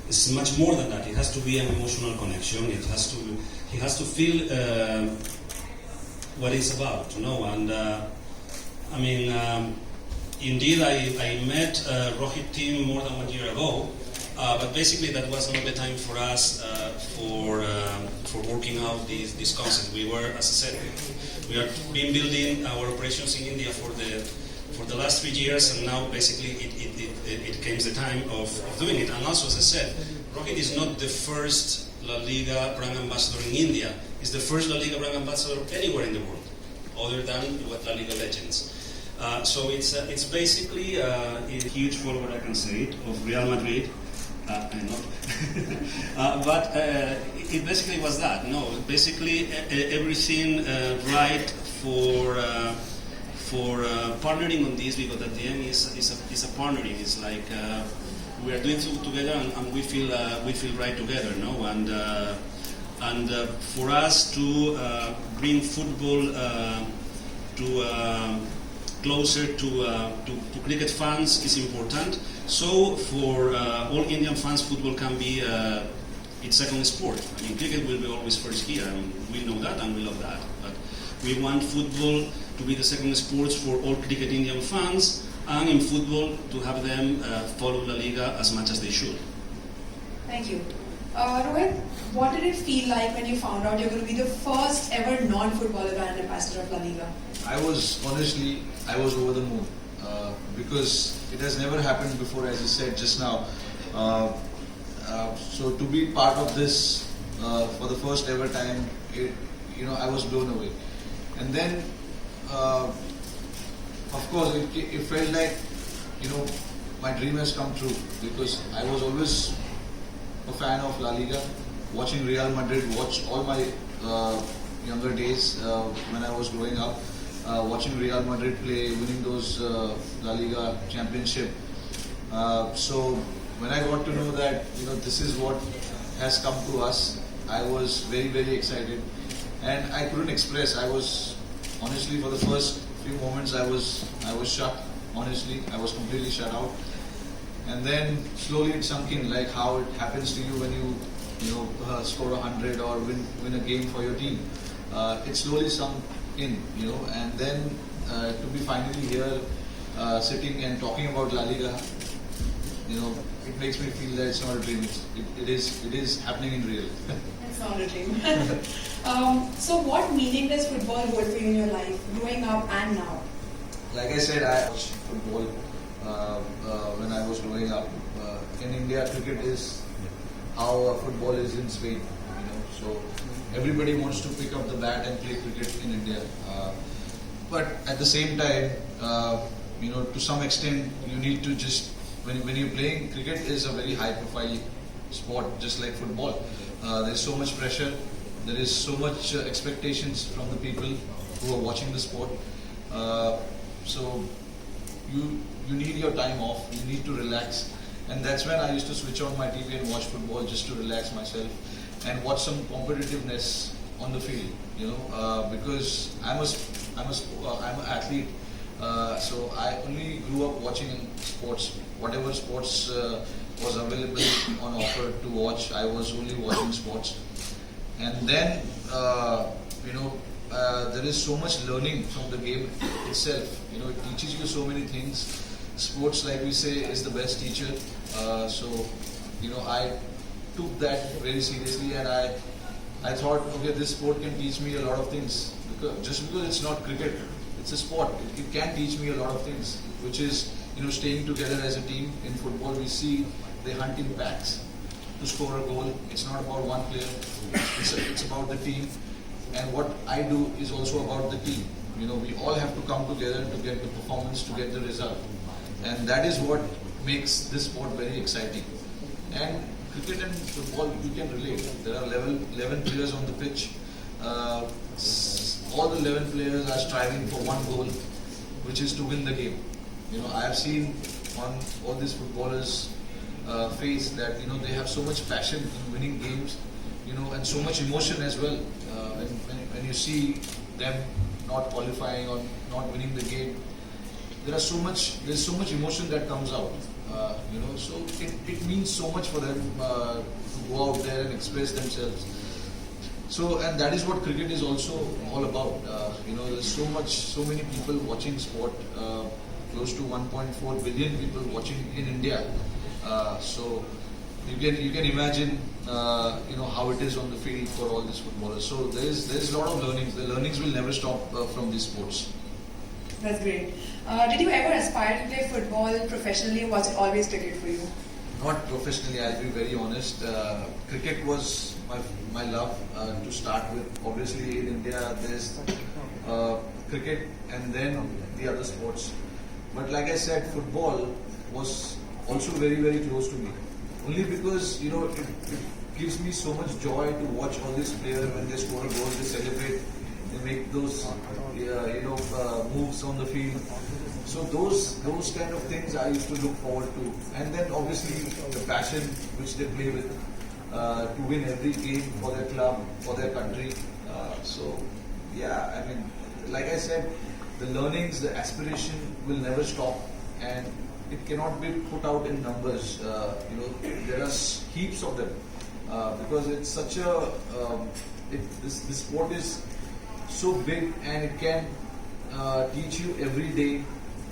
It's much more than that. It has to be an emotional connection. He has to feel what it's about, you know. And indeed, I met Rohit team more than 1 year ago, but basically that was not the time for us for working out this concept. We were, as I said, we have been building our operations in India for the last 3 years, and now basically it came the time of doing it. And also, as I said, Rohit is not the first La Liga brand ambassador in India. He's the first La Liga brand ambassador anywhere in the world, other than with La Liga legends. So it's basically a huge follower, I can say it, of Real Madrid. I'm not. But it basically was that. No, basically everything right for partnering on this, because at the end is a partnering. It's like we are doing it together, and we feel right together, no? And for us to bring football closer to cricket fans is important. So for all Indian fans, football can be its second sport. I mean, cricket will be always first here. I mean, we know that and we love that. But we want football to be the second sport for all cricket Indian fans, and in football to have them follow La Liga as much as they should. Thank you. Rohit, what did it feel like when you found out you're going to be the first ever non-footballer brand ambassador of La Liga? I was over the moon because it has never happened before, as you said just now. So to be part of this for the first ever time, I was blown away. And then, of course, it felt like, my dream has come true, because I was always a fan of La Liga, watching Real Madrid, watched all my younger days when I was growing up, watching Real Madrid play, winning those La Liga championship. So when I got to know that this is what has come to us, I was very, very excited, and I couldn't express. I was honestly, for the first few moments, I was shocked. Honestly, I was completely shut out. And then slowly it sunk in, like how it happens to you when you score 100 or win a game for your team. It slowly sunk in, and then to be finally here, sitting and talking about La Liga, it makes me feel that it's not a dream. It is happening in real. It's not a dream. So what meaning does football hold for you in your life, growing up and now? Like I said, I watched football when I was growing up. In India, cricket is how football is in Spain. So everybody wants to pick up the bat and play cricket in India. But at the same time, to some extent, you need to just when you're playing cricket is a very high-profile sport, just like football. There's so much pressure. There is so much expectations from the people who are watching the sport. So you need your time off. You need to relax, and that's when I used to switch on my TV and watch football just to relax myself and watch some competitiveness on the field. Because I'm an athlete. So I only grew up watching sports. Whatever sports was available on offer to watch, I was only watching sports. And then, there is so much learning from the game itself. It teaches you so many things. Sports, like we say, is the best teacher. So, I took that very seriously, and I thought, okay, this sport can teach me a lot of things. Just because it's not cricket, it's a sport. It can teach me a lot of things, which is, staying together as a team. In football, we see they hunt in packs to score a goal. It's not about one player. It's about the team. And what I do is also about the team. We all have to come together to get the performance, to get the result. And that is what makes this sport very exciting. And cricket and football, you can relate. There are 11 players on the pitch. All the 11 players are striving for one goal, which is to win the game. I have seen on all these footballers' face that they have so much passion in winning games, and so much emotion as well. When you see them not qualifying or not winning the game, there's so much emotion that comes out. So it means so much for them to go out there and express themselves. So, and that is what cricket is also all about. There's so many people watching sport. Close to 1.4 billion people watching in India. So you can imagine how it is on the field for all these footballers. So there's a lot of learnings. The learnings will never stop from these sports. That's great. Did you ever aspire to play football professionally, or was it always cricket for you? Not professionally, I'll be very honest. Cricket was my love to start with. Obviously, in India, there's cricket and then the other sports. But like I said, football was also very, very close to me. Only because, it gives me so much joy to watch all these players when they score a goal, they celebrate, they make those, moves on the field. So those kind of things I used to look forward to. And then obviously the passion which they play with to win every game for their club, for their country. Like I said, the learnings, the aspiration will never stop, and it cannot be put out in numbers. There are heaps of them because it's such a this sport is so big, and it can teach you every day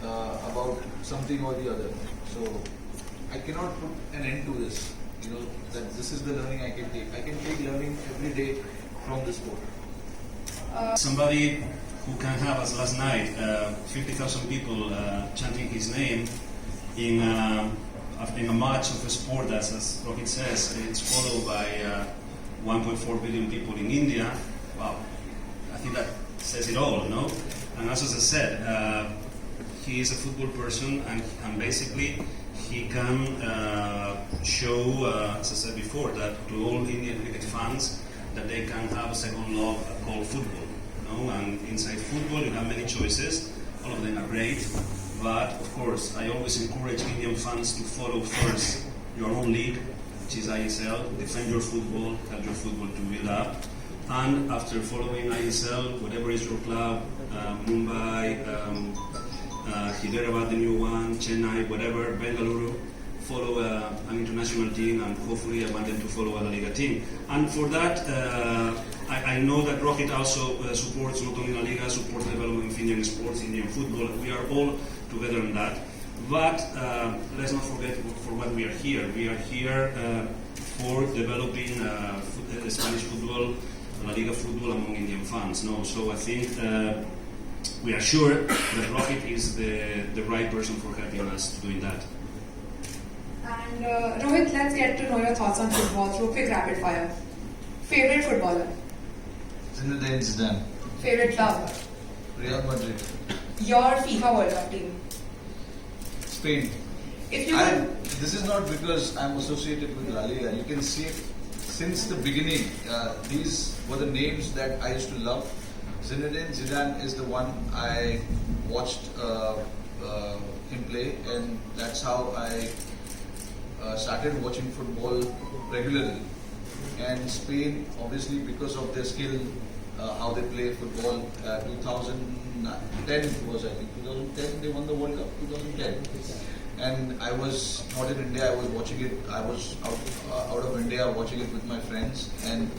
about something or the other. So I cannot put an end to this. That this is the learning I can take. I can take learning every day from this sport. Somebody who can have, as last night, 50,000 people chanting his name in a match of a sport that, as Rohit says, it's followed by 1.4 billion people in India. Wow, I think that says it all, no? And as I said, he is a football person, and basically he can show, as I said before, that to all Indian cricket fans that they can have a second love called football. And inside football you have many choices, all of them are great, but of course I always encourage Indian fans to follow first your own league, which is ISL, defend your football, help your football to build up, and after following ISL, whatever is your club, Mumbai, Hyderabad, the new one, Chennai, whatever, Bengaluru, follow an international team, and hopefully I want them to follow a Laliga team. And for that, I know that Rohit also supports not only Laliga, supports the development of Indian sports, Indian football. We are all together on that. But let's not forget for what we are here. We are here for developing Spanish football, Laliga football among Indian fans. So I think we are sure that Rohit is the right person for helping us doing that. And Rohit, let's get to know your thoughts on football through quick rapid fire. Favorite footballer? Zinedine Zidane. Favorite club? Real Madrid. Your FIFA World Cup team? Spain. If you could... This is not because I'm associated with Laliga. You can see it since the beginning. These were the names that I used to love. Zinedine Zidane is the one I watched him play, and that's how I started watching football regularly. And Spain, obviously, because of their skill, how they play football. 2010 was, I think, 2010 they won the World Cup. 2010, and I was not in India. I was watching it. I was out of India watching it with my friends, and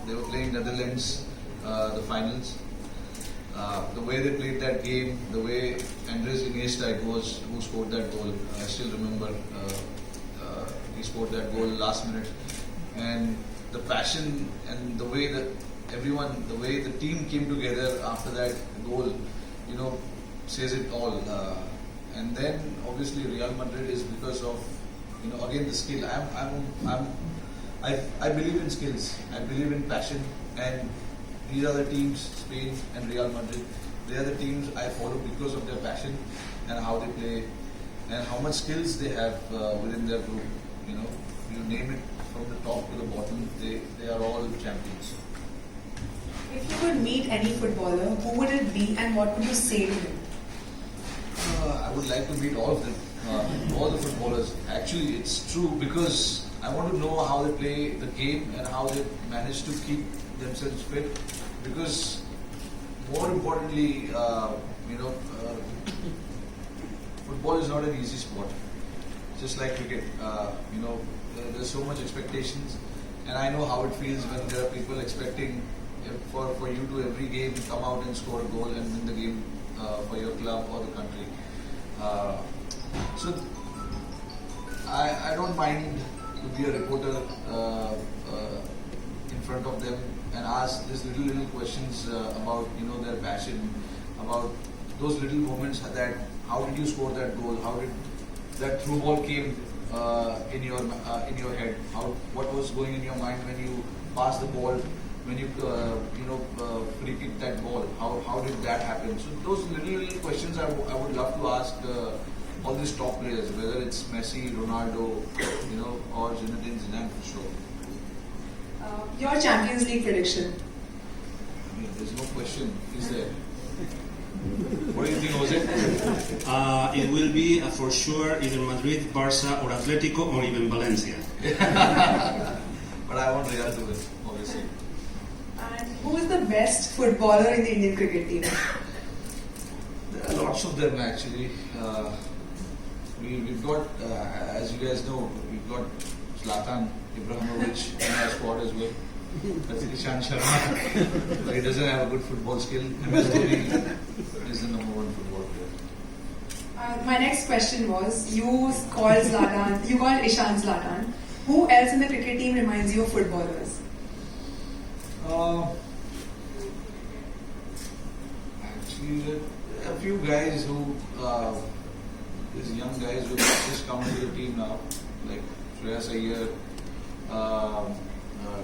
they were playing Netherlands, the finals. The way they played that game, the way Andres Iniesta it was who scored that goal. I still remember he scored that goal last minute, and the passion and the way that everyone, the way the team came together after that goal, says it all. And then obviously Real Madrid is because of again the skill. I believe in skills. I believe in passion, and these are the teams, Spain and Real Madrid. They are the teams I follow because of their passion and how they play and how much skills they have within their group. You name it from the top to the bottom, they are all champions. If you could meet any footballer, who would it be and what would you say to him? I would like to meet all of them, all the footballers. Actually, it's true because I want to know how they play the game and how they manage to keep themselves fit. Because more importantly, football is not an easy sport. Just like cricket, there's so much expectations, and I know how it feels when there are people expecting for you to every game come out and score a goal and win the game for your club or the country. So I don't mind to be a reporter in front of them and ask these little questions about their passion, about those little moments that how did you score that goal, how did that through ball came in your head, what was going in your mind when you passed the ball, when you free kicked that ball, how did that happen? So those little questions I would love to ask all these top players, whether it's Messi, Ronaldo, or Zinedine Zidane for sure. Your Champions League prediction? I mean, there's no question, is there? What do you think, Jose? It will be for sure either Madrid, Barça, or Atletico, or even Valencia. But I want Real to win, obviously. And who is the best footballer in the Indian cricket team? There are lots of them actually. We've got, as you guys know, we've got Zlatan Ibrahimovic in our squad as well. That's Ishan Sharma. But he doesn't have a good football skill. MS Dhoni is the number one football player. My next question was, you called Ishan Zlatan. Who else in the cricket team reminds you of footballers? Actually, a few guys who, these young guys who have just come to the team now, like Shreyas Iyer,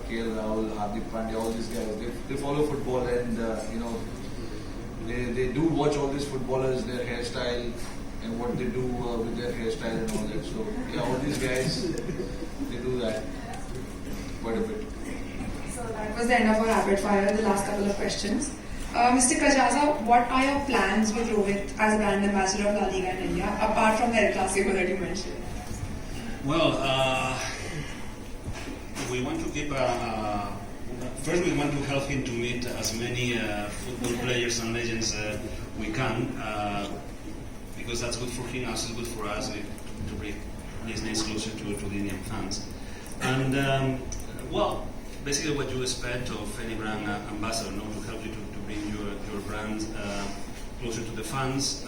KL Rahul, Hardik Pandya, all these guys, they follow football and they do watch all these footballers, their hairstyle and what they do with their hairstyle and all that. So yeah, all these guys, they do that quite a bit. So that was the end of our rapid fire, the last couple of questions. Mr. Kajaza, what are your plans with Rohit as brand ambassador of La Liga in India, apart from the El Clasico that you mentioned? Well, we want to keep. First, we want to help him to meet as many football players and legends we can, because that's good for him, also good for us to bring his names closer to the Indian fans. And well, basically what you expect of any brand ambassador, to help you to bring your brand closer to the fans,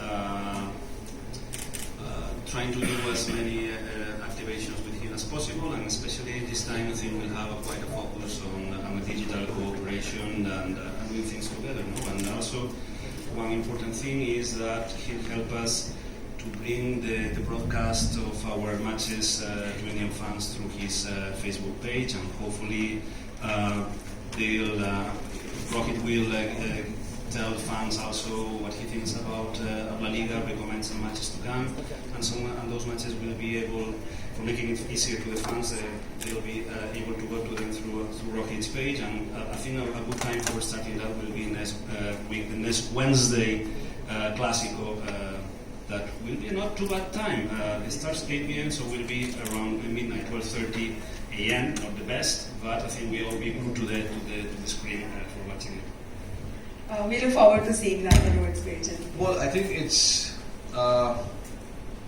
trying to do as many activations with him as possible, and especially this time I think we'll have quite a focus on a digital cooperation and doing things together. And also one important thing is that he'll help us to bring the broadcast of our matches to Indian fans through his Facebook page, and hopefully Rohit will tell fans also what he thinks about La Liga, recommend some matches to come, and those matches will be able, for making it easier to the fans, they'll be able to go to them through Rohit's page. And I think a good time for starting that will be next week, the next Wednesday Clásico. That will be not too bad time. It starts 8 p.m, so we'll be around midnight, 12:30 a.m. Not the best, but I think we'll all be glued to the screen for watching it. We look forward to seeing that on Rohit's page. Well, I think it's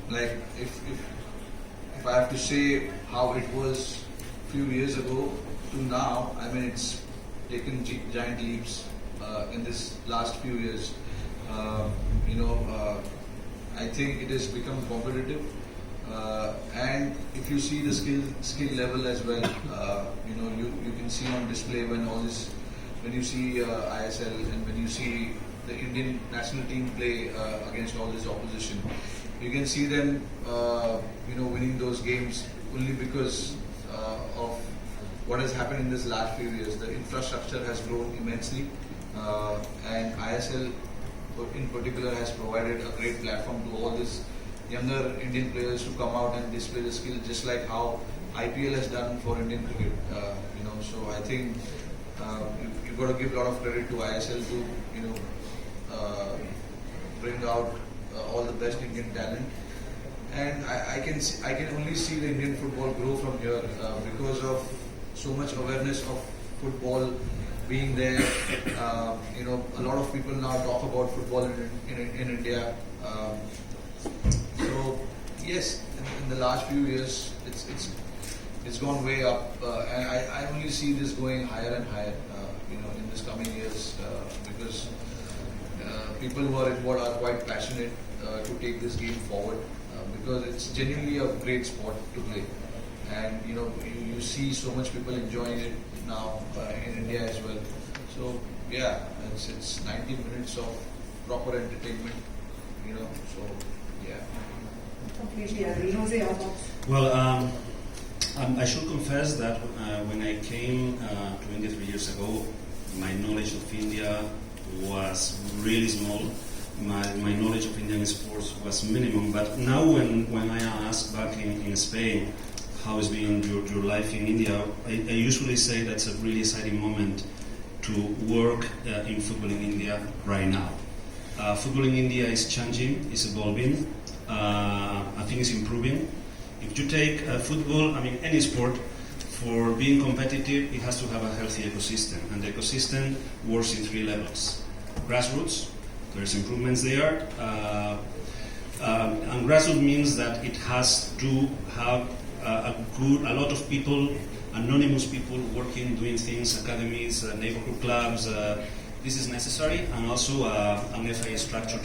like if I have to say how it was a few years ago to now, I mean it's taken giant leaps in this last few years. I think it has become competitive, and if you see the skill level as well, you can see on display when you see ISL and when you see the Indian national team play against all this opposition, you can see them winning those games only because of what has happened in this last few years. The infrastructure has grown immensely, and ISL in particular has provided a great platform to all these younger Indian players to come out and display the skill, just like how IPL has done for Indian cricket. So I think you've got to give a lot of credit to ISL to bring out all the best Indian talent, and I can only see the Indian football grow from here because of so much awareness of football being there. A lot of people now talk about football in India. yes, in the last few years, it's gone way up, and I only see this going higher and higher, in this coming years, because people who are involved are quite passionate to take this game forward, because it's genuinely a great sport to play, and you see so much people enjoying it now in India as well. So yeah, it's 90 minutes of proper entertainment, So yeah. Completely agree. Jose, your thoughts? Well, I should confess that when I came to India 3 years ago, my knowledge of India was really small. My knowledge of Indian sports was minimum. But now when I am asked back in Spain, how has been your life in India, I usually say that's a really exciting moment to work in football in India right now. Football in India is changing, is evolving. I think it's improving. If you take football, any sport, for being competitive, it has to have a healthy ecosystem. And the ecosystem works in 3 levels. Grassroots, there's improvements there. And grassroots means that it has to have a lot of people, anonymous people working, doing things, academies, neighborhood clubs. This is necessary, and also an FA structure.